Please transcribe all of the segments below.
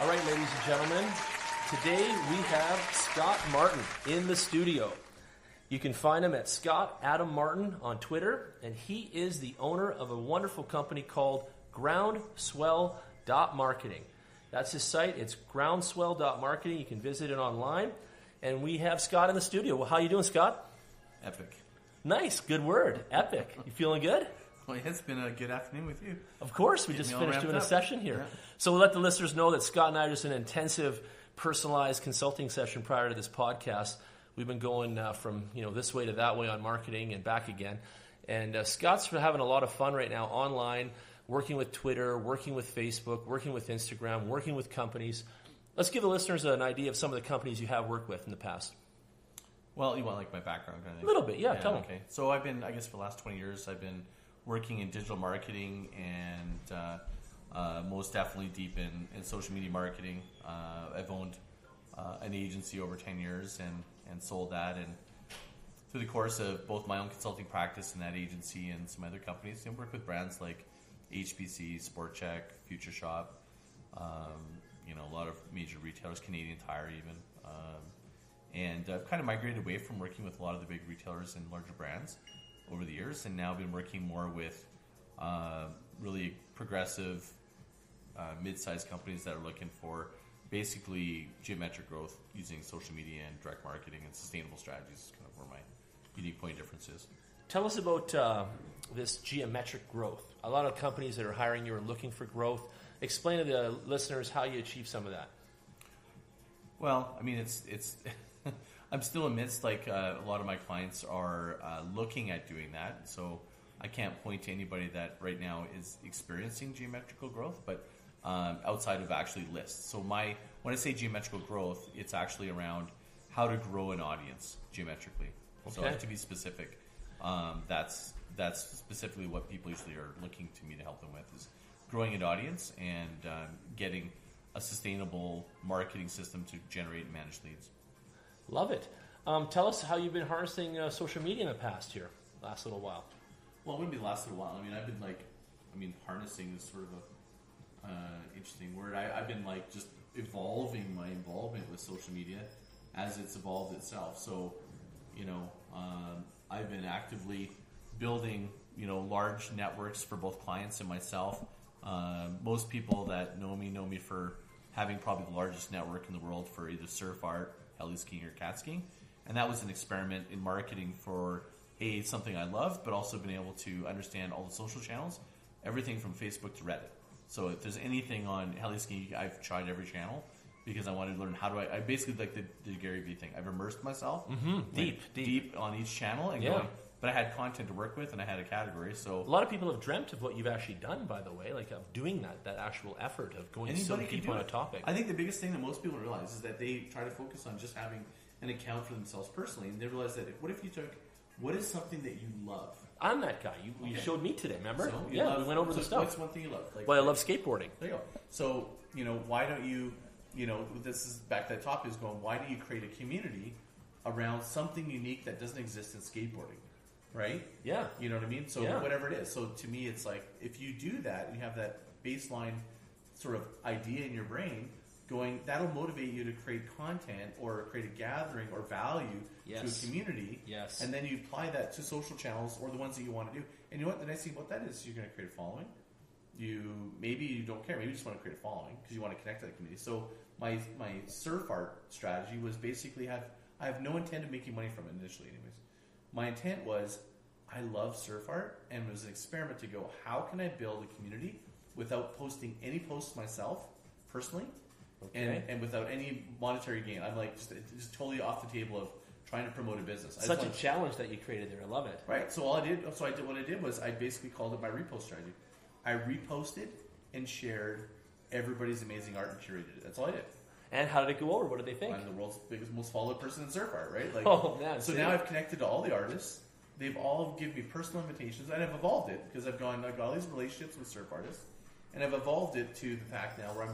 All right, ladies and gentlemen, today we have Scott Martin in the studio. You can find him at Scott Adam Martin on Twitter, and he is the owner of a wonderful company called Groundswell.marketing. That's his site. It's groundswell.marketing. You can visit it online. And we have Scott in the studio. Well, how you doing, Scott? Epic. Nice. Good word. Epic. You feeling good? Well, it's been a good afternoon with you. Of course. We just finished doing a session here. Yeah. So we'll let the listeners know that Scott and I are just an intensive, personalized consulting session prior to this podcast. We've been going from this way to that way on marketing and back again. And Scott's having a lot of fun right now online, working with Twitter, working with Facebook, working with Instagram, working with companies. Let's give the listeners an idea of some of the companies you have worked with in the past. Well, you want like my background kind of thing? A little bit, yeah. Tell them. Okay. So I've been, I guess for the last 20 years, I've been working in digital marketing and most definitely deep in social media marketing. I've owned an agency over 10 years and sold that. And through the course of both my own consulting practice and that agency and some other companies, I work with brands like HBC, Sport Chek, Future Shop, a lot of major retailers, Canadian Tire even. And I've kind of migrated away from working with a lot of the big retailers and larger brands over the years, and now I've been working more with really progressive mid-sized companies that are looking for basically geometric growth using social media and direct marketing and sustainable strategies is kind of where my unique point of difference is. Tell us about this geometric growth. A lot of companies that are hiring you are looking for growth. Explain to the listeners how you achieve some of that. Well, I mean, it's I'm still amidst, a lot of my clients are looking at doing that. So I can't point to anybody that right now is experiencing geometrical growth, but outside of actually lists. So when I say geometrical growth, it's actually around how to grow an audience geometrically. Okay. So to be specific, that's specifically what people usually are looking to me to help them with is growing an audience and getting a sustainable marketing system to generate and manage leads. Love it. Tell us how you've been harnessing social media in the past here, last little while. Well, it wouldn't be the last little while. I mean, I've been harnessing is sort of a interesting word. I've been just evolving my involvement with social media as it's evolved itself. So, I've been actively building, large networks for both clients and myself. Most people that know me for having probably the largest network in the world for either surf art, heli skiing, or cat skiing. And that was an experiment in marketing for something I loved, but also been able to understand all the social channels, everything from Facebook to Reddit. So if there's anything on heli skiing, I've tried every channel because I wanted to learn how do I basically like the Gary Vee thing. I've immersed myself deep on each channel and going. But I had content to work with, and I had a category. So a lot of people have dreamt of what you've actually done, by the way, of doing that actual effort of going so deep on a topic. I think the biggest thing that most people realize is that they try to focus on just having an account for themselves personally, and they realize that what is something that you love? I'm that guy. You showed me today, remember? So we went over the stuff. What's one thing you love? I love skateboarding. There you go. So, why don't you, this is back to that topic is going, why do you create a community around something unique that doesn't exist in skateboarding? Right? Yeah. You know what I mean? So whatever it is. So to me, it's if you do that, you have that baseline sort of idea in your brain going, that'll motivate you to create content or create a gathering or value to a community. Yes. And then you apply that to social channels or the ones that you want to do. And you know what? The nice thing about that is you're going to create a following. Maybe you don't care. Maybe you just want to create a following because you want to connect to that community. So my surf art strategy was basically I have no intent of making money from it initially anyways. My intent was, I love surf art, and it was an experiment to go, how can I build a community without posting any posts myself, personally, and without any monetary gain? I'm just totally off the table of trying to promote a business. Such a challenge that you created there. I love it. Right. So what I did was I basically called it my repost strategy. I reposted and shared everybody's amazing art and curated it. That's all I did. And how did it go over? What did they think? I'm the world's biggest, most followed person in surf art, right? So now I've connected to all the artists. They've all given me personal invitations, and I've evolved it because I've got all these relationships with surf artists, and I've evolved it to the fact now where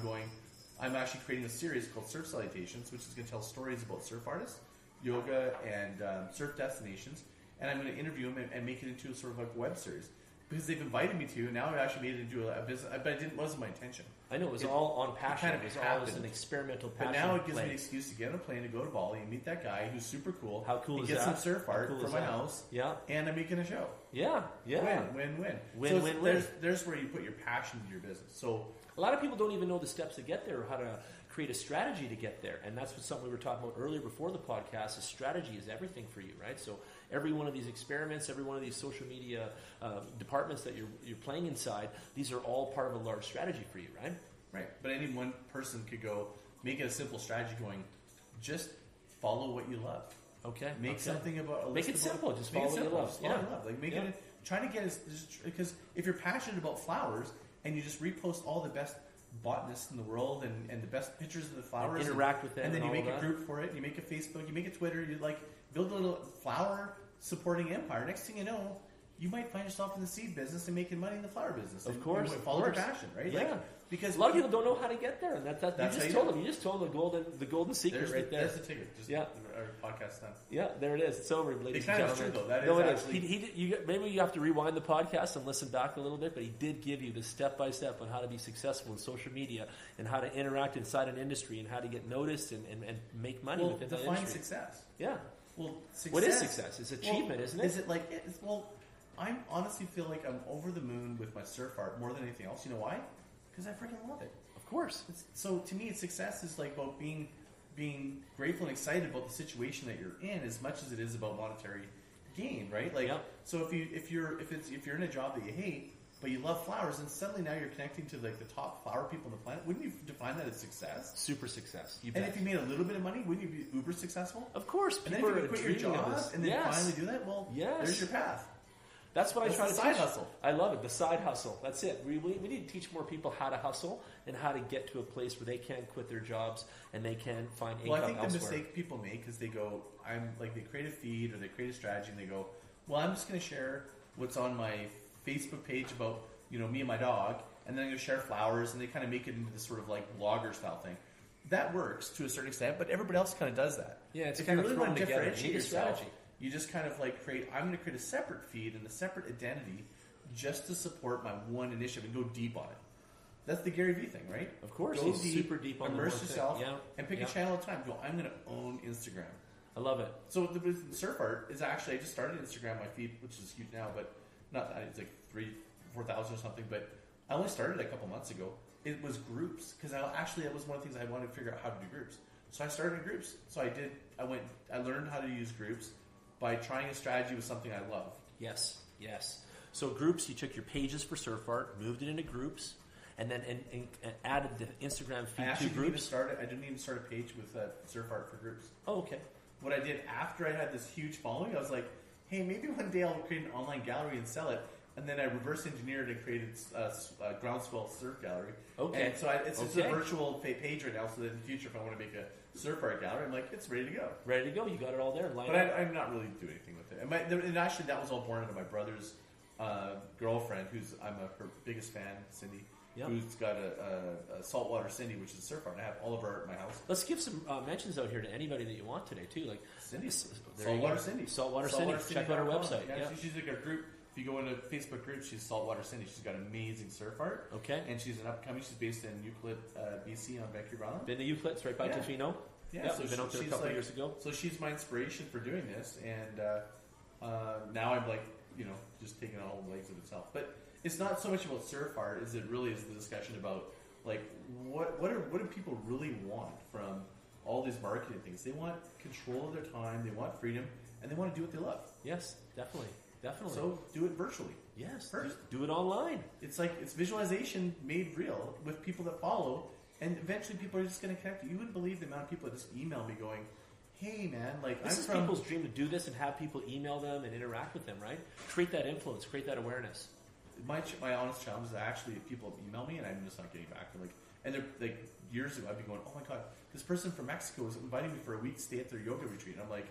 I'm actually creating a series called Surf Salutations, which is going to tell stories about surf artists, yoga, and surf destinations, and I'm going to interview them and make it into a sort of web series. Because they've invited me to, now I've actually made it into a business, but it wasn't my intention. I know it was all on passion. Kind of it was all happened. an experimental passion. But now it gives play. me an excuse to get on a plane to go to Bali and meet that guy who's super cool. How cool and is get that? some surf art cool for is my that? house. Yeah. And I'm making a show. Yeah. Win. There's where you put your passion into your business. So a lot of people don't even know the steps to get there or how to create a strategy to get there. And that's what something we were talking about earlier before the podcast is strategy is everything for you, right? So every one of these experiments, every one of these social media departments that you're playing inside, these are all part of a large strategy for you, right? Right. But any one person could go make it a simple strategy going, just follow what you love. Okay. Make something about a Make it simple. Just follow what you love. Follow what you love. Like make it trying to get because if you're passionate about flowers and you just repost all the best botanists in the world and the best pictures of the flowers and interact with them and then you all make a that. group for it, you make a Facebook, you make a Twitter, you like build a little flower supporting empire. Next thing you know, you might find yourself in the seed business and making money in the flower business. Of course, you follow your passion, right? Yeah. Like, because a lot of people don't know how to get there, and that's how you just told them the golden secret right there. There's the ticket. Just our podcast done. Yeah, there it is. It's over, ladies and It kind gentlemen. of is true, though. That no, is it actually... is. Maybe you have to rewind the podcast and listen back a little bit, but he did give you the step-by-step on how to be successful in social media and how to interact inside an industry and how to get noticed and make money within that industry. Define success. Yeah. Well, success... What is success? It's achievement, isn't it? Is it like... I honestly feel like I'm over the moon with my surf art more than anything else. You know why? Because I freaking love it. Of course. So to me, success is like about being grateful and excited about the situation that you're in as much as it is about monetary gain, right? Like, so if you're in a job that you hate but you love flowers, and suddenly now you're connecting to like the top flower people on the planet, wouldn't you define that as success? Super success. You and bet. if you made a little bit of money, wouldn't you be uber successful? Of course. And then if you could quit your job and then finally do that, there's your path. That's what I try to teach. Side hustle. I love it. The side hustle. That's it. We need to teach more people how to hustle and how to get to a place where they can quit their jobs and they can find income elsewhere. Well, I think the mistake people make is they go, they create a feed or they create a strategy and they go, well, I'm just going to share what's on my Facebook page about, me and my dog, and then I'm going to share flowers, and they kind of make it into this sort of like blogger style thing. That works to a certain extent, but everybody else kind of does that. Yeah, it's if kind you of really want to together. differentiate yourself, you just kind of like I'm going to create a separate feed and a separate identity just to support my one initiative and go deep on it. That's the Gary Vee thing, right? Of course, go he's deep, super deep on immerse yourself, and pick a channel at a time. Go, I'm going to own Instagram. I love it. So the surf art is actually, I just started Instagram, my feed, which is huge now, but it's like 4,000 or something, but I only started it a couple months ago. It was groups, because that was one of the things I wanted to figure out how to do groups. So I started groups. So I learned how to use groups by trying a strategy with something I love. Yes. So groups, you took your pages for surf art, moved it into groups, and then and added the Instagram feed to groups. I didn't even start a page with surf art for groups. Oh, okay. What I did after I had this huge following, I was like, hey, maybe one day I'll create an online gallery and sell it. And then I reverse engineered and created a Groundswell Surf Gallery. Okay. And so it's just a virtual page right now, so that in the future, if I want to make a surf art gallery, I'm like, it's ready to go. Ready to go. You got it all there. But I'm not really doing anything with it. And actually, that was all born out of my brother's girlfriend, I'm her biggest fan, Cindy. Yep. Who's got a Saltwater Cindy, which is a surf art. I have all of her art in my house. Let's give some mentions out here to anybody that you want today, too. Like Cindy. Saltwater Cindy. Saltwater Cindy. Check out her website. Yeah. She's like a group. If you go into Facebook group, she's Saltwater Cindy. She's got amazing surf art. Okay. And she's an upcoming. She's based in Euclid, BC, on Vancouver Island. Been to Euclid, it's right by Tofino. Yeah, so we've been out there a couple years ago. So she's my inspiration for doing this, and now I'm like, just taking on all the legs of itself. But it's not so much about surf art as it really is the discussion about like what do people really want from all these marketing things? They want control of their time, they want freedom, and they want to do what they love. Yes, definitely. So do it virtually. Yes, first. Do it online. It's like it's visualization made real with people that follow, and eventually people are just going to connect. You wouldn't believe the amount of people that just email me going, "Hey man, like this is people's dream to do this and have people email them and interact with them, right? Create that influence, create that awareness." My honest challenge is actually if people email me and I'm just not getting back to and they're like years ago I'd be going, "Oh my god, this person from Mexico was inviting me for a week stay at their yoga retreat." And I'm like,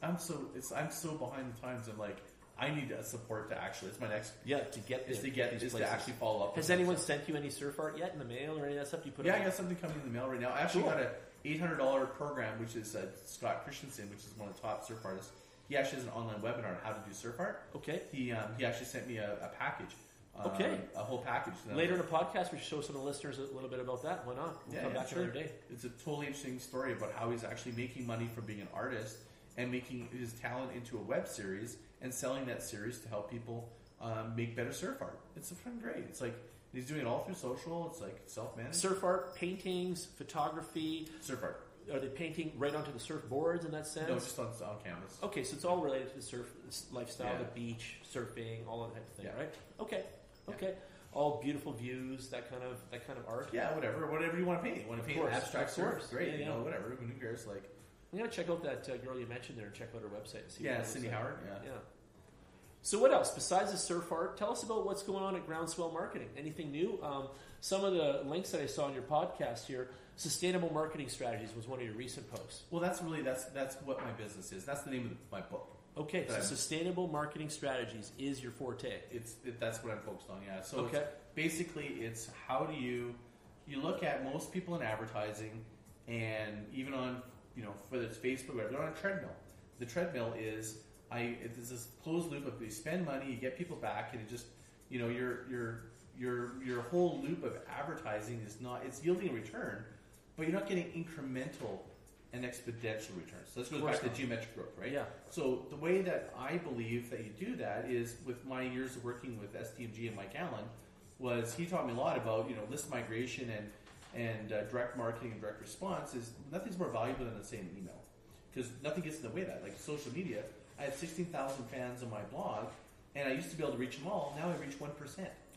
I'm so behind the times. I'm like, I need support to actually. It's my next. Yeah, to get this. To actually follow up. Has anyone sent you any surf art yet in the mail or any of that stuff? You put. Yeah, I got something coming in the mail right now. I actually got a $800 program, which is Scott Christensen, which is one of the top surf artists. He actually has an online webinar on how to do surf art. Okay. He actually sent me a package a whole package. Later in the podcast, we should show some of the listeners a little bit about that. Why not? We'll come back another day. It's a totally interesting story about how he's actually making money from being an artist and making his talent into a web series and selling that series to help people make better surf art. It's fucking great. It's like he's doing it all through social. It's like self-managed. Surf art, paintings, photography. Surf art. Are they painting right onto the surfboards in that sense? No, just on canvas. Okay, so it's all related to the surf lifestyle, the beach, surfing, all that type of thing, right? Okay. All beautiful views, that kind of art. Yeah, whatever you want to paint. You want to paint abstract surf? Great, whatever. Who cares? Like, you gotta check out that girl you mentioned there and check out her website and see. Yeah, Cindy Howard. Yeah. So what else besides the surf art? Tell us about what's going on at Groundswell Marketing. Anything new? Some of the links that I saw on your podcast here. Sustainable marketing strategies was one of your recent posts. Well, that's what my business is. That's the name of my book. Okay, so sustainable marketing strategies is your forte. That's what I'm focused on. Yeah. So basically, it's how do you look at most people in advertising, and even on whether it's Facebook or whatever, they're on a treadmill. The treadmill is it's this closed loop of you spend money, you get people back, and it just your whole loop of advertising it's yielding a return, but you're not getting incremental and exponential returns. So let's go back to geometric growth, right? Yeah. So the way that I believe that you do that is with my years of working with STMG and Mike Allen, was he taught me a lot about list migration and direct marketing and direct response. Is nothing's more valuable than the same email, because nothing gets in the way of that. Like social media, I have 16,000 fans on my blog, and I used to be able to reach them all. Now I reach 1%.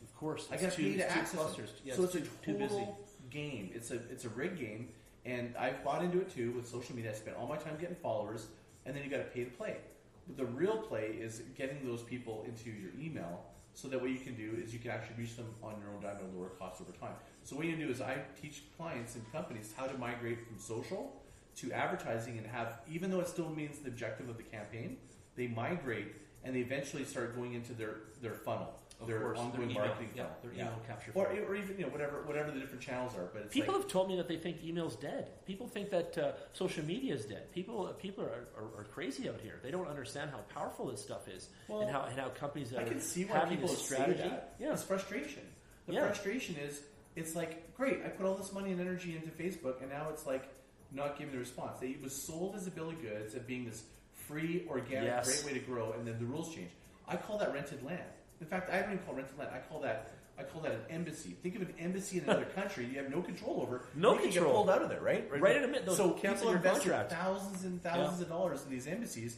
Of course, I got paid to access them. Yes, so it's a total game. It's a rigged game. And I've bought into it too with social media. I spent all my time getting followers, and then you got to pay to play. But the real play is getting those people into your email, so that what you can do is you can actually reach them on your own dime at a lower cost over time. So what you do is I teach clients and companies how to migrate from social to advertising and have, even though it still means the objective of the campaign, they migrate and they eventually start going into their funnel. Their ongoing marketing funnel. Their email capture funnel. Or even whatever the different channels are. But it's people have told me that they think email's dead. People think that social media is dead. People are crazy out here. They don't understand how powerful this stuff is, and how companies that I can see why having people a strategy. Say that. Yeah, it's frustration. The frustration is it's like, great, I put all this money and energy into Facebook, and now it's like not giving the response. It was sold as a bill of goods of being this free, organic, great way to grow, and then the rules change. I call that rented land. In fact, I don't even call rented land. I call that an embassy. Think of an embassy in another country you have no control over. No control. You get pulled out of there, right? Right in a minute. So people invested thousands and thousands of dollars in these embassies,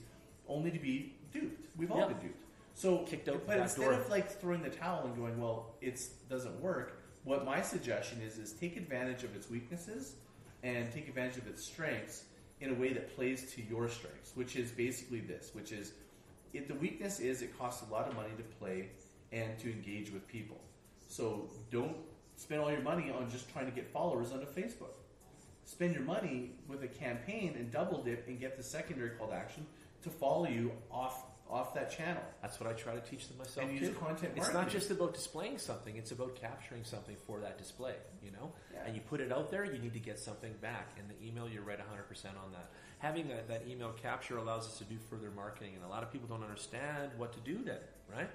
only to be duped. We've all been duped. So, kicked out but instead of like throwing the towel and going, well, it doesn't work. What my suggestion is take advantage of its weaknesses and take advantage of its strengths in a way that plays to your strengths, which is basically this, which is the weakness is it costs a lot of money to play and to engage with people. So don't spend all your money on just trying to get followers onto Facebook. Spend your money with a campaign and double dip and get the secondary call to action to follow you off that channel. That's what I try to teach them myself. And too. Use content marketing. It's not just about displaying something, it's about capturing something for that display, And you put it out there, you need to get something back. In the email, you're right 100% on that. Having that email capture allows us to do further marketing, and a lot of people don't understand what to do then, right?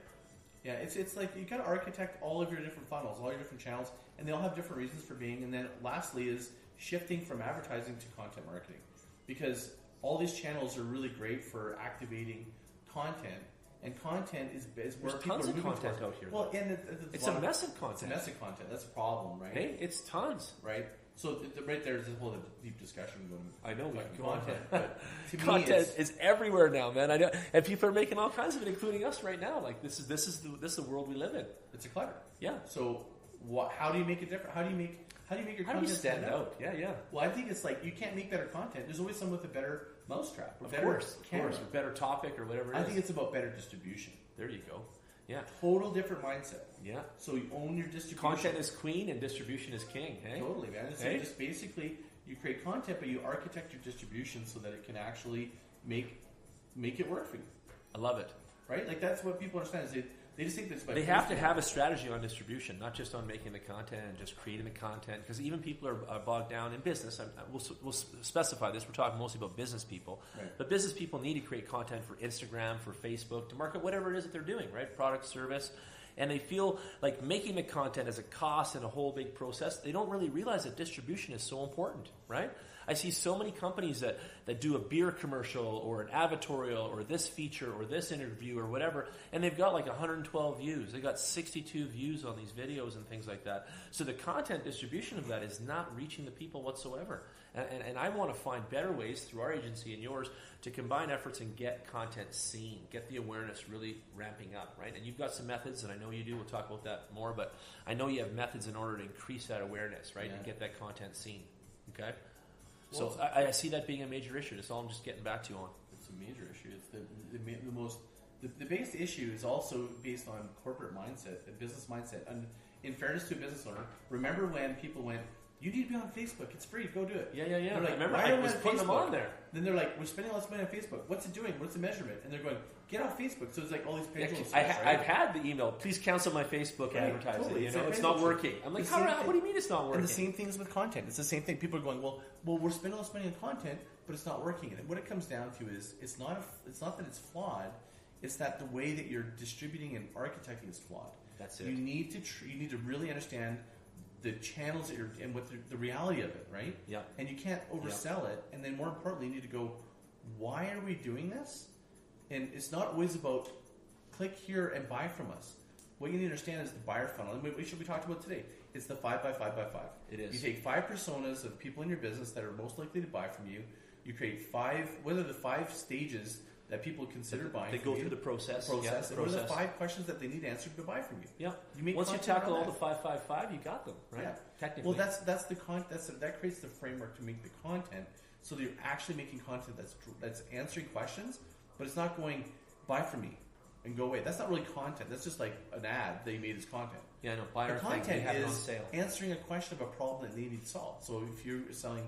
Yeah, it's like you got to architect all of your different funnels, all your different channels, and they all have different reasons for being. And then lastly is shifting from advertising to content marketing, because all these channels are really great for activating content, and content is where There's people tons are of moving content towards. out here. Well, and it's a mess of content. It's a mess of content. That's a problem, right? Hey, it's tons, right? So right there's a whole deep discussion going. I know, content. But to content is everywhere now, man. I know, and people are making all kinds of it, including us right now. Like this is the world we live in. It's a clutter. Yeah. So how do you make it different? How do you make your content stand out? Yeah. Well, I think it's like you can't make better content. There's always someone with a better mousetrap, or of course, or better topic, or whatever. I think it's about better distribution. There you go. Yeah. Total different mindset. Yeah. So you own your distribution. Content is queen and distribution is king. Hey? Totally, man. So just basically you create content, but you architect your distribution so that it can actually make it work for you. I love it. Right? Like that's what people understand is they just think that's they have to have a strategy on distribution, not just on making the content and just creating the content. Because even people are bogged down in business. We'll specify this. We're talking mostly about business people. Right. But business people need to create content for Instagram, for Facebook, to market whatever it is that they're doing, right? Product, service. and they feel like making the content is a cost and a whole big process. They don't really realize that distribution is so important, right? I see so many companies that do a beer commercial or an advertorial or this feature or this interview or whatever, and they've got like 112 views. They've got 62 views on these videos and things like that. So the content distribution of that is not reaching the people whatsoever. And I want to find better ways through our agency and yours to combine efforts and get content seen, get the awareness really ramping up, right? And you've got some methods, and I know you do. We'll talk about that more, but I know you have methods in order to increase that awareness, right, and get that content seen, okay? So I see that being a major issue. That's all I'm just getting back to you on. It's a major issue. It's the biggest issue is also based on corporate mindset, the business mindset. And in fairness to a business owner, remember when people went, "You need to be on Facebook. It's free. Go do it." Yeah. They're like, I remember "Why I are we was putting them on there. Then they're like, "We're spending lots of money on Facebook. What's it doing? What's the measurement?" And they're going, "Get off Facebook." So it's like all these pages. I've had the email. Please cancel my Facebook advertising. Totally. It's not working. I'm like, what do you mean it's not working? And the same thing is with content. It's the same thing. People are going, well, we're spending all this money on content, but it's not working. And what it comes down to is it's not that it's flawed. It's that the way that you're distributing and architecting is flawed. That's it. You need to really understand the channels that you're and what the reality of it, right? Yeah. And you can't oversell it. And then more importantly, you need to go, why are we doing this? And it's not always about click here and buy from us. What you need to understand is the buyer funnel. And we talked about today. It's the 5 by 5 by 5. It is. You take 5 personas of people in your business that are most likely to buy from you. You create 5 stages that people consider buying. They go through the process. And what are the 5 questions that they need answered to buy from you? Yeah. Once you tackle all the 5, you got them, right? Yeah. Technically. Well, that creates the framework to make the content, so that you're actually making content that's answering questions, but it's not going buy from me and go away. That's not really content. That's just like an ad that you made as content. Yeah, no. Buy our the thing. content Have it on is sale. answering a question of a problem that they need solved. So if you're selling,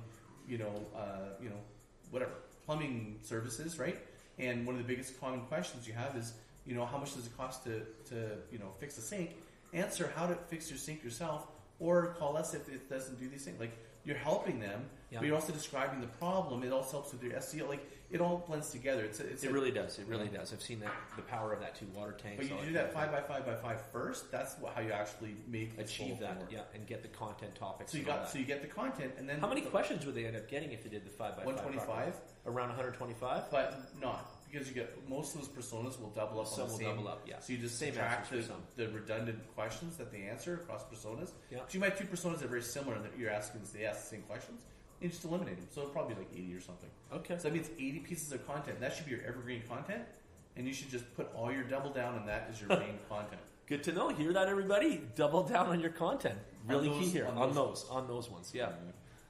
whatever plumbing services, right? And one of the biggest common questions you have is, how much does it cost to fix a sink? Answer how to fix your sink yourself, or call us if it doesn't do these things. Like, you're helping them, but you're also describing the problem. It also helps with your SEO. Like, it all blends together. It really does. It really does. I've seen that, the power of that too. Water tanks. But you do that 5 by 5 by 5 first. That's how you actually achieve that. Yeah, and get the content topics. So you get the content, and then how many questions would they end up getting if they did the 5 by 5? 125. Around 125. But not. Because you get most of those personas will double up. Some will double up, yeah. So you just subtract the redundant questions that they answer across personas. Yeah. So you might have 2 personas that are very similar and that you're asking, they ask the same questions. You just eliminate them. So it'll probably be like 80 or something. Okay. So that means 80 pieces of content. That should be your evergreen content, and you should just put all your double down on that as your main content. Good to know. Hear that, everybody? Double down on your content. Really key here on those ones. Yeah.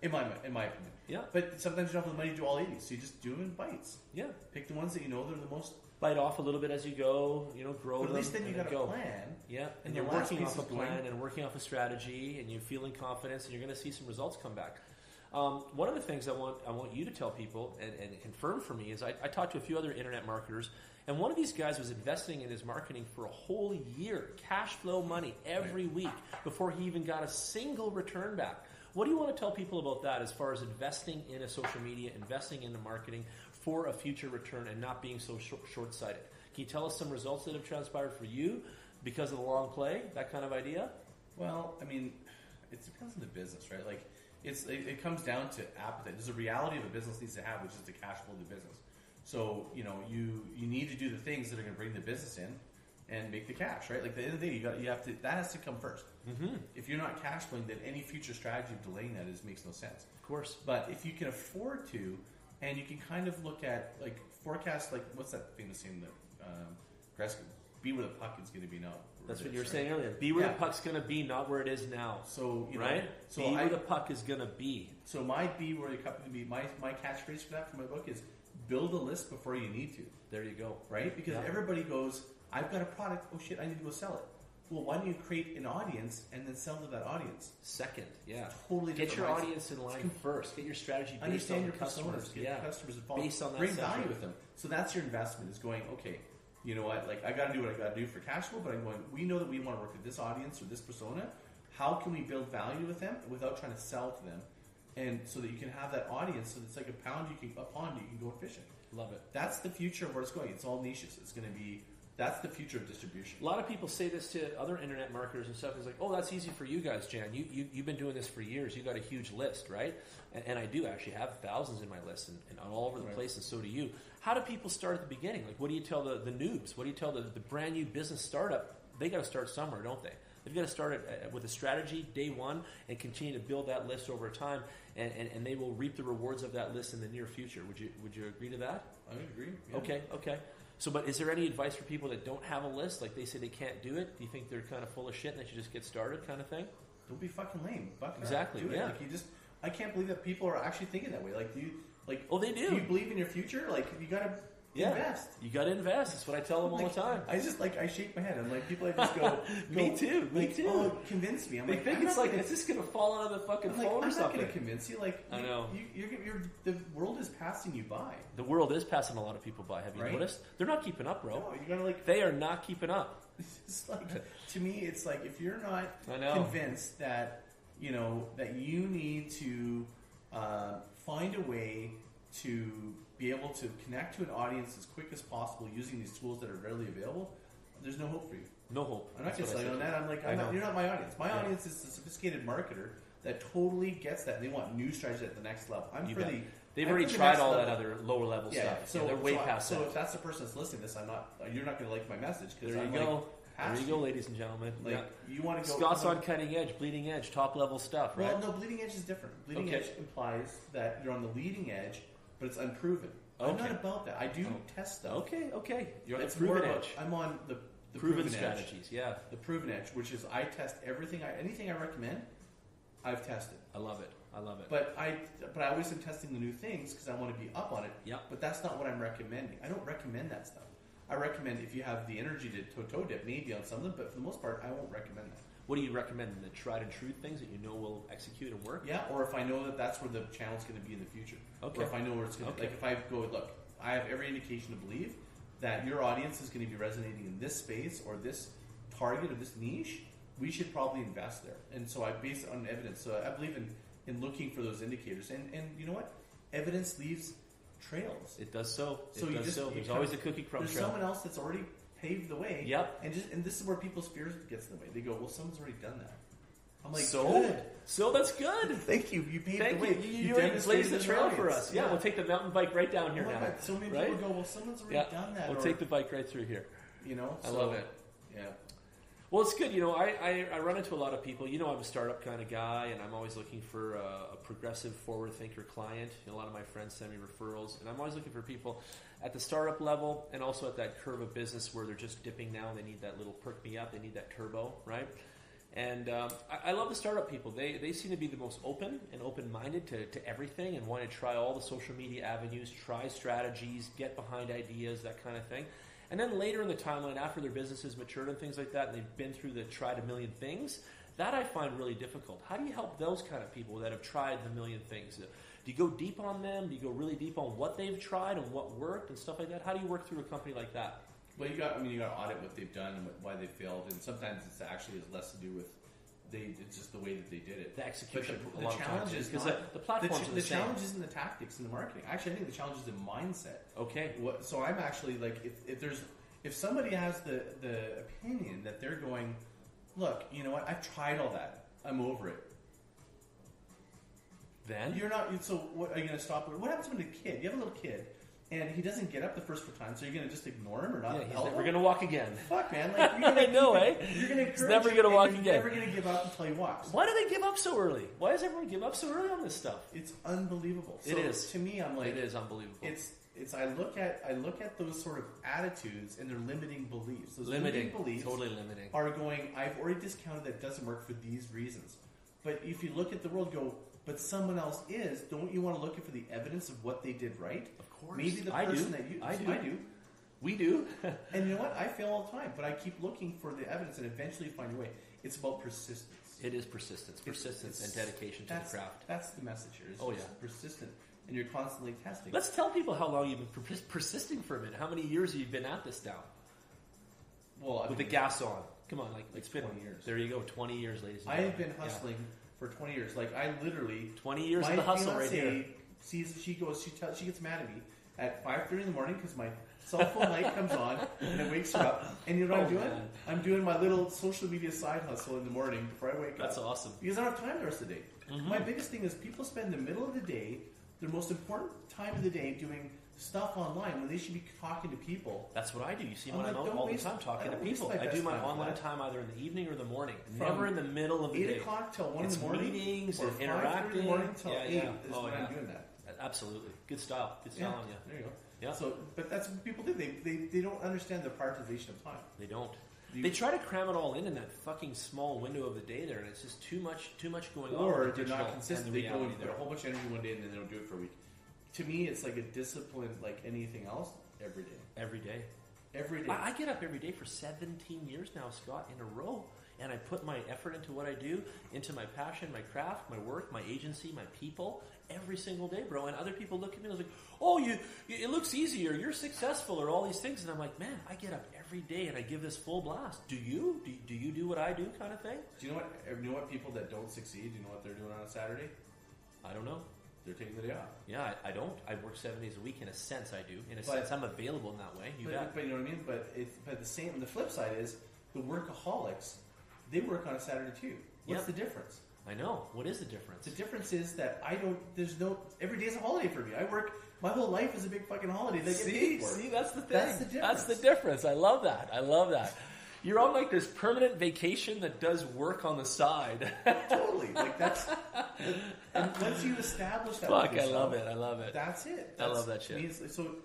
In my opinion. Yeah. But sometimes you don't have the money to do all 80, so you just do them in bites. Yeah. Pick the ones that you know they're the most. Bite off a little bit as you go, grow them. But at least then you got a plan. Yeah, and you're working off a plan and working off a strategy, and you're feeling confidence, and you're going to see some results come back. One of the things I want you to tell people and confirm for me is I talked to a few other internet marketers, and one of these guys was investing in his marketing for a whole year, cash flow money every week before he even got a single return back. What do you want to tell people about that as far as investing in a social media, investing in the marketing for a future return and not being so short-sighted? Can you tell us some results that have transpired for you because of the long play, that kind of idea? Well, I mean, it depends on the business, right? Like, it comes down to appetite. There's a reality of a business needs to have, which is the cash flow of the business. So, you need to do the things that are going to bring the business in and make the cash, right? Like, at the end of the day, you have to. That has to come first. Mm-hmm. If you're not cash flowing, then any future strategy of delaying that makes no sense. Of course. But if you can afford to, and you can kind of look at forecast, what's that famous saying that Gretzky, be where the puck is going to be now. That's what you were saying earlier. Be where the puck's going to be, not where it is now. So right. So be where the puck is going to be. So my be where the puck is going to be. My catchphrase for that for my book is build a list before you need to. There you go. Right, because everybody goes, I've got a product. Oh shit, I need to go sell it. Well, why don't you create an audience and then sell to that audience? Second, yeah. Totally get your mindset. audience in line first. Get your strategy based Understand on your customers. Get your customers involved. Based on that bring session. value with them. So that's your investment. Is going, okay, you know what? Like, I got to do what I got to do for cash flow, but I'm going. We know that we want to work with this audience or this persona. How can we build value with them without trying to sell to them? And so that you can have that audience. So it's like a pond you can go fishing. Love it. That's the future of where it's going. It's all niches. It's going to be That's the future of distribution. A lot of people say this to other internet marketers and stuff. It's like, oh, that's easy for you guys, Jan. You've been doing this for years. You got a huge list, right? And I do actually have thousands in my list and all over the place, and so do you. How do people start at the beginning? Like, what do you tell the noobs? What do you tell the brand new business startup? They got to start somewhere, don't they? They've got to start with a strategy day one and continue to build that list over time, and they will reap the rewards of that list in the near future. Would you agree to that? I would agree. Yeah. Okay. So, but is there any advice for people that don't have a list? Like they say they can't do it. Do you think they're kind of full of shit and they should just get started, kind of thing? Don't be fucking lame. Exactly. Do it. Yeah. Like I can't believe that people are actually thinking that way. Like, oh, they do. Do you believe in your future? Like, you gotta invest. You gotta invest. That's what I tell them all the time. I just I shake my head. I'm like, people just go, me too. Oh, convince me. I'm they think it's like, is this gonna fall out of the fucking phone or something? I'm not gonna convince you. Like, I know. The world is passing you by. The world is passing a lot of people by. Have you noticed? They're not keeping up, bro. No, you gotta They are not keeping up. It's like, to me, it's like if you're not convinced that that you need to find a way to be able to connect to an audience as quick as possible using these tools that are readily available, there's no hope for you. No hope. I'm not going to say on that. I'm like, you're not my audience. My audience is a sophisticated marketer that totally gets that. And they want new strategies at the next level. They've already tried all that other lower level stuff. Yeah, so they're way past that. So if that's the person that's listening to this, you're not going to like my message. There you go. There you go, ladies and gentlemen. You want to go. Scott's on cutting edge, bleeding edge, top level stuff, right? Well, no, bleeding edge is different. Bleeding edge implies that you're on the leading edge, but it's unproven. I'm not about that. I do test stuff. Okay. You're on the It's proven more edge. I'm on the proven strategies. Yeah, the proven edge, which is I test everything. Anything I recommend, I've tested. I love it. But I always am testing the new things because I want to be up on it. Yeah. But that's not what I'm recommending. I don't recommend that stuff. I recommend if you have the energy to toe dip, maybe on some of them, but for the most part, I won't recommend that. What do you recommend? The tried and true things that you know will execute and work? Yeah, or if I know that that's where the channel's going to be in the future. Okay. Or if I know where it's going to like if I go, look, I have every indication to believe that your audience is going to be resonating in this space or this target or this niche, we should probably invest there. And so I base it on evidence. So I believe in looking for those indicators. And you know what? Evidence leaves trails. It does so. There's always a cookie crumb trail. There's someone else that's already paved the way. Yep. And this is where people's fears gets in the way. They go, well, someone's already done that. I'm like, good. So that's good. Thank you. You paved the way. You blazed the trail for us. Yeah, we'll take the mountain bike right down here now. God. So many people go, well, someone's already done that. We'll take the bike right through here. I love it. Yeah. Well, it's good. I run into a lot of people. I'm a startup kind of guy, and I'm always looking for a progressive, forward thinker client. A lot of my friends send me referrals, and I'm always looking for people at the startup level and also at that curve of business where they're just dipping now and they need that little perk me up. They need that turbo, right? And I love the startup people. They seem to be the most open and open-minded to everything and want to try all the social media avenues, try strategies, get behind ideas, that kind of thing. And then later in the timeline, after their business has matured and things like that, and they've been through the tried a million things, that I find really difficult. How do you help those kind of people that have tried the million things? Do you go deep on them? Do you go really deep on what they've tried and what worked and stuff like that? How do you work through a company like that? Well, you got to audit what they've done and why they failed, and sometimes it's actually has less to do with it's just the way that they did it. The execution. But the challenge is because the platforms the challenge isn't the tactics and the marketing. Actually, I think the challenge is the mindset. Okay. So I'm actually like, if somebody has the opinion that they're going, look, you know what? I've tried all that. I'm over it. Then you're not. So what are you going to stop? What happens when a kid? You have a little kid. And he doesn't get up the first time, so you're going to just ignore him or not? Yeah, he's never going to walk again. Fuck, man! Like, you're gonna, I know, eh? You're going to encourage. He's never going to walk again. You're never going to give up until he walks. Why do they give up so early? Why does everyone give up so early on this stuff? It's unbelievable. It is. To me, I'm like, it is unbelievable. It's. I look at those sort of attitudes and their limiting beliefs. Those limiting beliefs, totally limiting, are going. I've already discounted that it doesn't work for these reasons. But if you look at the world, go. But someone else is. Don't you want to look for the evidence of what they did right? Of course. Maybe the person that you. I do. We do. And you know what? I fail all the time, but I keep looking for the evidence and eventually find a way. It's about persistence. It is persistence. Persistence and dedication to the craft. That's the message here. It's persistent. And you're constantly testing. Let's tell people how long you've been persisting for a minute. How many years have you been at this now? Well, with the gas on. Come on, it's been 20 years. There you go, 20 years, ladies and gentlemen. I have been hustling for 20 years. Like, I literally... 20 years of the hustle right here. She gets mad at me at 5:30 in the morning because my cell phone light comes on and it wakes you up. And you know what I'm doing? Man. I'm doing my little social media side hustle in the morning before I wake up. That's awesome. Because I don't have time the rest of the day. Mm-hmm. My biggest thing is people spend the middle of the day, their most important time of the day, doing stuff online when they should be talking to people. That's what I do. You see, I'm out all the time talking to people. I do my online time either in the evening or the morning. Never in the middle of the day. 8 o'clock till 1 in the morning. Meetings or and interacting. In the morning till 8 is when I'm doing that. Absolutely. Good style. Good style on you. There you go. Yeah. So, but that's what people do. They don't understand the prioritization of time. They don't. They try to cram it all in that fucking small window of the day there, and it's just too much going on. Or they're not consistent. They go and put a whole bunch of energy one day and then they don't do it for a week. To me, it's like a discipline like anything else every day. Every day. Every day. I get up every day for 17 years now, Scott, in a row. And I put my effort into what I do, into my passion, my craft, my work, my agency, my people, every single day, bro. And other people look at me and they're like, oh, it looks easier, you're successful, or all these things. And I'm like, man, I get up every day and I give this full blast. Do you? Do you do what I do kind of thing? Do you know what people that don't succeed, do you know what they're doing on a Saturday? I don't know. They're taking the day off. Yeah, I don't. I work 7 days a week. In a sense, I do. In a sense, I'm available in that way. But you know what I mean? But the flip side is the workaholics, they work on a Saturday too. What's the difference? I know. What is the difference? The difference is that every day is a holiday for me. I work, my whole life is a big fucking holiday. They get paid for. See, that's the thing. That's the difference. That's the difference. I love that. You're on like this permanent vacation that does work on the side. Totally. Like that's, and once you establish that. Fuck, I love it. That's it. I love that shit. So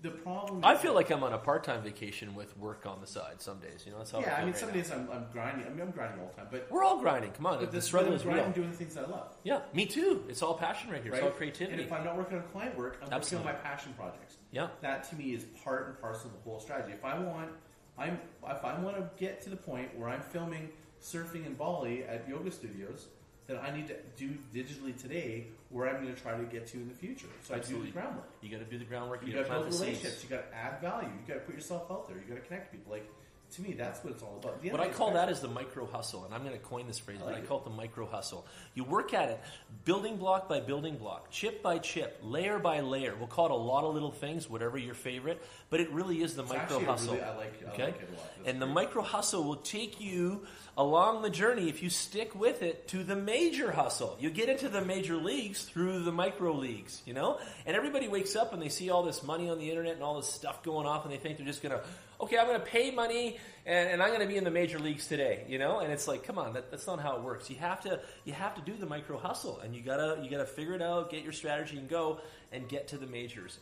the problem. I feel like I'm on a part-time vacation with work on the side some days. You know, that's how. Yeah, I mean, some days I'm grinding. I'm grinding all the time, but we're all grinding. Come on, the struggle is real. I'm doing the things I love. Yeah, me too. It's all passion right here. Right? It's all creativity. And if I'm not working on client work, I'm working on my passion projects. Yeah, that to me is part and parcel of the whole strategy. If I want to get to the point where I'm filming surfing in Bali at yoga studios, then I need to do digitally today where I'm going to try to get to in the future. So Absolutely. I do the groundwork. You got to do the groundwork. You got to build relationships. You got to add value. You got to put yourself out there. You got to connect people. Like, to me, that's what it's all about. What I call that is the micro hustle, and I'm going to coin this phrase, but I call it the micro hustle. You work at it building block by building block, chip by chip, layer by layer. We'll call it a lot of little things, whatever your favorite, but it really is the micro hustle. I like it a lot. And the micro hustle will take you along the journey, if you stick with it, to the major hustle. You get into the major leagues through the micro leagues, you know? And everybody wakes up and they see all this money on the internet and all this stuff going off, and they think they're just going to, okay, I'm going to pay money and I'm going to be in the major leagues today, you know? And it's like, come on, that's not how it works. You have to do the micro hustle, and you gotta figure it out, get your strategy, and go and get to the majors.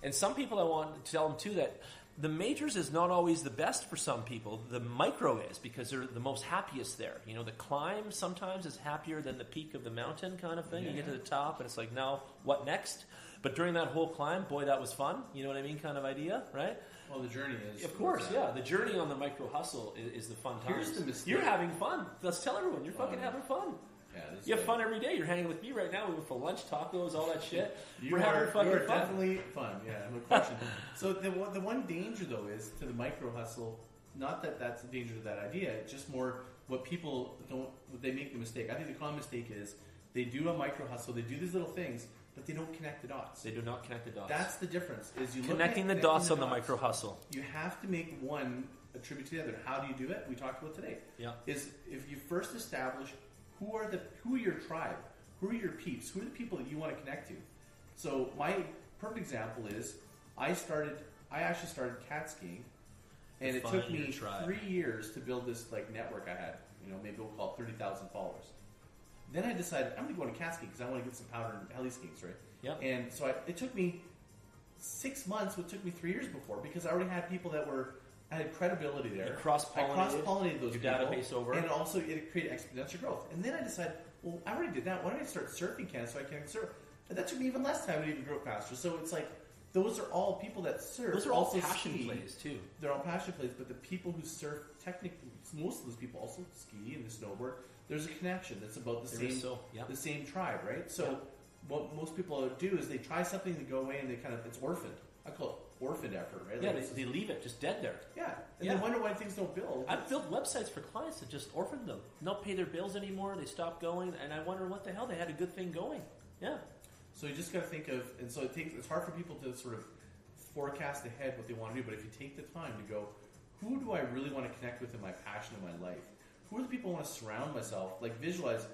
And some people, I want to tell them too that the majors is not always the best for some people. The micro is, because they're the most happiest there. You know, the climb sometimes is happier than the peak of the mountain kind of thing. Yeah. You get to the top and it's like, now what next? But during that whole climb, boy, that was fun. You know what I mean? Kind of idea, right? Well, the journey is. Of course, yeah. The journey on the micro hustle is the fun time. Here's the mistake. You're having fun. Let's tell everyone, you're fucking having fun. Yeah, you have fun every day. You're hanging with me right now. We went for lunch, tacos, all that shit. We're having fucking fun. Definitely fun. Yeah, no question. So the one danger though is to the micro hustle. Not that that's a danger to that idea. It's just more what people don't. They make the mistake. I think the common mistake is they do a micro hustle. They do these little things, but they don't connect the dots. They do not connect the dots. That's the difference. Is you connecting the dots on the micro hustle. You have to make one attribute to the other. How do you do it? We talked about today. Yeah. Is if you first establish who are your tribe, who are your peeps, who are the people that you want to connect to. So my perfect example is I actually started cat skiing, and it took me 3 years to build this like network I had. You know, maybe we'll call it 30,000 followers. Then I decided I'm going to go on cat skiing because I want to get some powder and heli skis, right? Yeah. And so it took me 6 months. What took me 3 years before, because I already had people that I had credibility there. You cross-pollinated those your people, database over, and also it created exponential growth. And then I decided, well, I already did that. Why don't I start surfing Canada so I can surf? And that took me even less time to even grow faster. So it's like those are all people that surf. Those are all passion plays too. They're all passion plays, but the people who surf, technically, most of those people also ski and snowboard. There's a connection that's about the same tribe, right? So what most people do is they try something, they go away, and it's orphaned. I call it orphaned effort, right? Yeah, they leave it just dead there. Yeah, and they wonder why things don't build. I've built websites for clients that just orphaned them. They don't pay their bills anymore. They stopped going, and I wonder what the hell, they had a good thing going. Yeah. So you just got to think of, and so it's hard for people to sort of forecast ahead what they want to do. But if you take the time to go, who do I really want to connect with in my passion in my life? Who are the people I want to surround myself? Like visualize,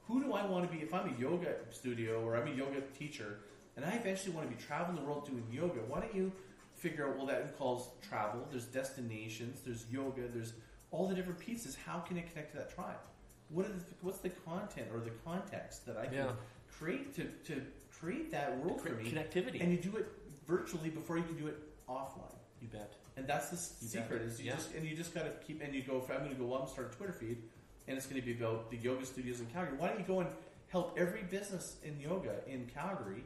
who do I want to be? If I'm a yoga studio or I'm a yoga teacher, and I eventually want to be traveling the world doing yoga, why don't you figure out, well, that involves travel, there's destinations, there's yoga, there's all the different pieces. How can I connect to that tribe? What's the content or the context that I can create to create that world for me? Connectivity. And you do it virtually before you can do it offline. You bet. And that's the secret. Is you just got to keep. And you go. If I'm going to go, well, I'm going to start a Twitter feed, and it's going to be about the yoga studios in Calgary. Why don't you go and help every business in yoga in Calgary?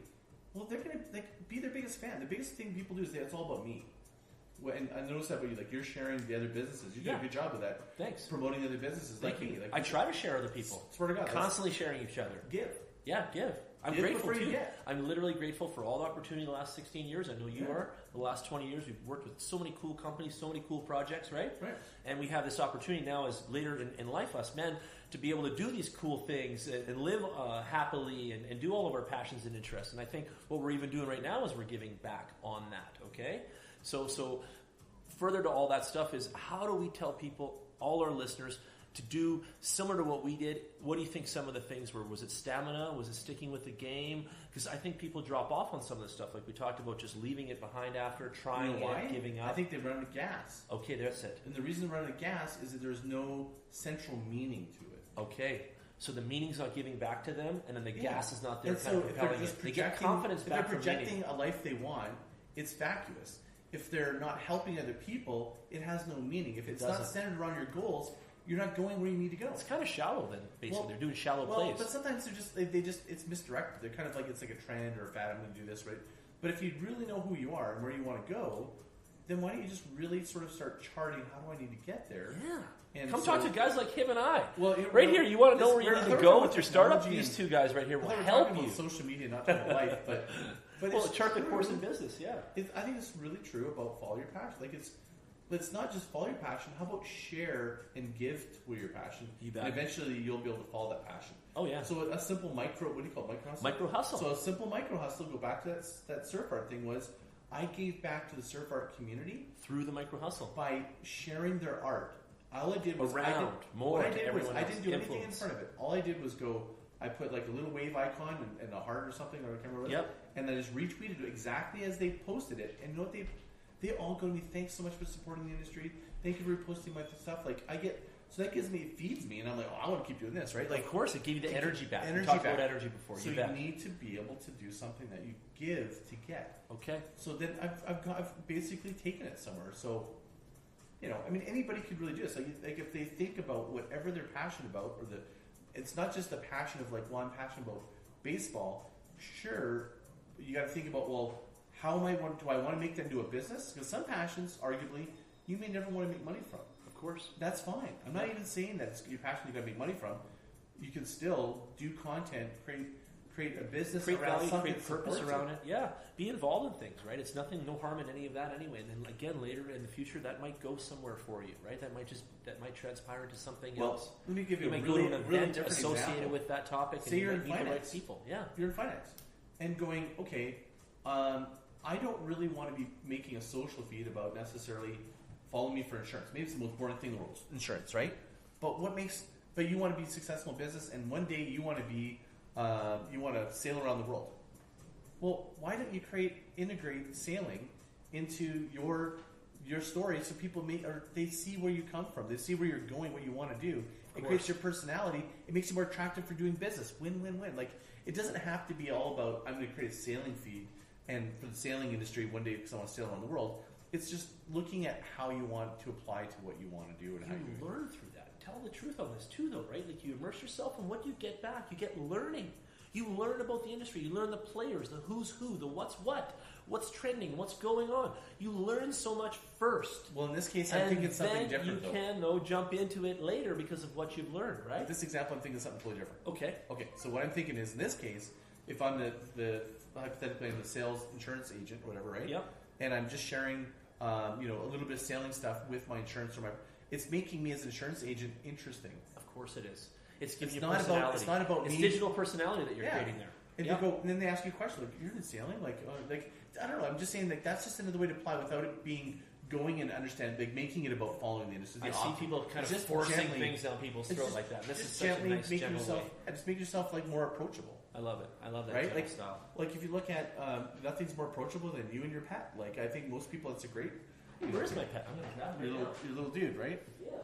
Well, they're going to be their biggest fan. The biggest thing people do is it's all about me. And I noticed that about you. Like you're sharing the other businesses. You do a good job with that. Thanks. Promoting other businesses like me. Like I try to share other people. Swear to God, constantly sharing each other. Give. Yeah, give. I'm give grateful too. Get. I'm literally grateful for all the opportunity in the last 16 years. I know you are. The last 20 years, we've worked with so many cool companies, so many cool projects, right? Right. And we have this opportunity now as later in life, us men, to be able to do these cool things and live happily and do all of our passions and interests. And I think what we're even doing right now is we're giving back on that, okay? So further to all that stuff is how do we tell people, all our listeners, to do similar to what we did? What do you think some of the things were? Was it stamina? Was it sticking with the game? Because I think people drop off on some of the stuff, like we talked about, just leaving it behind after, trying it, giving up. I think they run out of gas. Okay, that's it. And the reason they run out of gas is that there's no central meaning to it. Okay. So the meaning's not giving back to them, and then the gas is not there. And so if they're just they get confidence back. If they're projecting a life they want, it's vacuous. If they're not helping other people, it has no meaning. If it's not centered around your goals, you're not going where you need to go. It's kind of shallow then, basically. They're doing shallow plays. But sometimes they just it's misdirected. They're kind of like it's like a trend or a fad. I'm going to do this, right? But if you really know who you are and where you want to go, then why don't you just really sort of start charting how do I need to get there? Yeah. Come talk to guys like him and I. Well, here, you want to know where you need to go with your startup? These two guys right here will help you. Social media, not about life, but well, chart the course in business. Yeah, I think it's really true about follow your passion. Like it's not just follow your passion. How about share and give with your passion? You bet. And eventually, you'll be able to follow that passion. Oh yeah. So a simple micro, what do you call it? Micro hustle. Micro hustle. So a simple micro hustle. Go back to that surf art thing. Was I gave back to the surf art community through the micro hustle by sharing their art. All I did was I didn't do anything in front of it. All I did was go. I put like a little wave icon and a heart or something, or I can't remember. Yep. And I just retweeted it exactly as they posted it. And you know what they all go to me. Thanks so much for supporting the industry. Thank you for reposting my stuff. Like so that feeds me, and I'm like, I want to keep doing this, right? Like, of course, it gave you the energy back. We talked about energy before. So you need to be able to do something that you give to get. Okay. So then I've basically taken it somewhere. So. Anybody could really do this. Like if they think about whatever they're passionate about, it's not just a passion of like, well, I'm passionate about baseball. Sure, you got to think about, well, do I want to make them do a business? Because some passions, arguably, you may never want to make money from. Of course, that's fine. I'm not even saying that your passion you got to make money from. You can still do content, create a business, create around value, something, create purpose around it. Yeah, be involved in things, right? It's no harm in any of that anyway. And then again, later in the future, that might go somewhere for you, right? That might transpire into something else. Let me give you might really, go to an really event associated example. with that topic. Say you're in meet the finance. right people. Yeah, you're in finance, and going, okay, I don't really want to be making a social feed about necessarily follow me for insurance. Maybe it's the most boring thing in the world, insurance, right? But you want to be successful in business, and one day you want to be. You want to sail around the world. Well, why don't you integrate sailing into your story so people they see where you come from, they see where you're going, what you want to do. It creates your personality. It makes you more attractive for doing business. Win, win, win. Like it doesn't have to be all about I'm going to create a sailing feed and for the sailing industry one day because I want to sail around the world. It's just looking at how you want to apply to what you want to do and how you learn through that. Tell the truth on this too, though, right? Like you immerse yourself in what you get back. You get learning. You learn about the industry. You learn the players, the who's who, the what's trending, what's going on. You learn so much first. Well, in this case, I'm thinking something different. You can, though, jump into it later because of what you've learned, right? In this example, I'm thinking something totally different. Okay. So what I'm thinking is, in this case, if I'm hypothetically I'm the sales insurance agent or whatever, right? Yep. And I'm just sharing, a little bit of sailing stuff with my insurance it's making me as an insurance agent interesting. Of course it is. It's giving you personality. It's not about It's me. digital personality that you're creating there. And they go, and then they ask you a question like, "You're in sailing?" Like I don't know. I'm just saying like that's just another way to apply without it being going and understand, like making it about following the industry. I see people kind of forcing things down people's throat like that. This is such a nice, gentle way. And just make yourself like more approachable. I love it. I love that right? Like style. Like if you look at nothing's more approachable than you and your pet. Like I think most people, it's a great. Where's my pet? I'm gonna grab him. Your little dude, right? Yeah,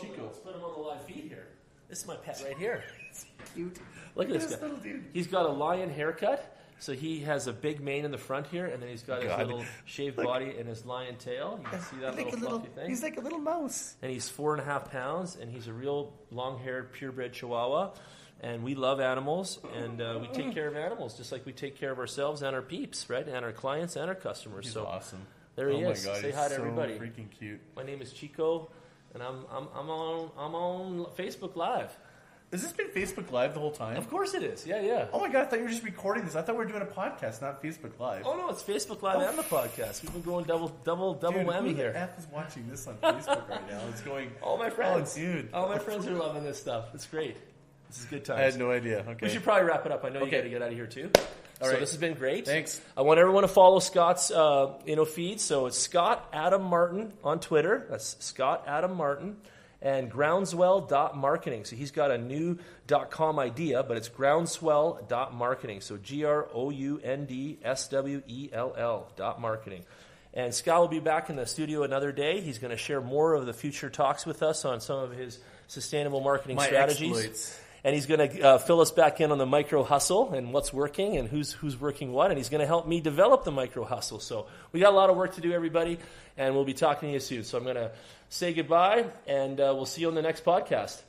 Chico. Let's put him on the live feed here. This is my pet right here. It's cute. Look at this guy. Little dude. He's got a lion haircut. So he has a big mane in the front here, and then he's got his little shaved body and his lion tail. You can see that little fluffy thing. He's like a little mouse. And he's 4.5 pounds, and he's a real long-haired, purebred Chihuahua. And we love animals, and we take care of animals just like we take care of ourselves and our peeps, right? And our clients and our customers. He's so awesome. There he is. My God, say hi to everybody. So freaking cute. My name is Chico, and I'm on Facebook Live. Has this been Facebook Live the whole time? Of course it is. Yeah. Oh my God, I thought you were just recording this. I thought we were doing a podcast, not Facebook Live. Oh no, it's Facebook Live and the podcast. We've been going double dude, whammy here. Who the F is watching this on Facebook right now? It's going. All my friends. Oh, dude. All my friends are loving this stuff. It's great. This is good times. I had no idea. Okay. We should probably wrap it up. I know you got to get out of here too. So this has been great. Thanks. I want everyone to follow Scott's feed. So it's Scott Adam Martin on Twitter. That's Scott Adam Martin. And groundswell.marketing. So he's got a new .com idea, but it's groundswell.marketing. So GROUNDSWELL.marketing. And Scott will be back in the studio another day. He's going to share more of the future talks with us on some of his sustainable marketing strategies. Exploits. And he's going to fill us back in on the micro hustle and what's working and who's working what. And he's going to help me develop the micro hustle. So we got a lot of work to do, everybody. And we'll be talking to you soon. So I'm going to say goodbye, and we'll see you on the next podcast.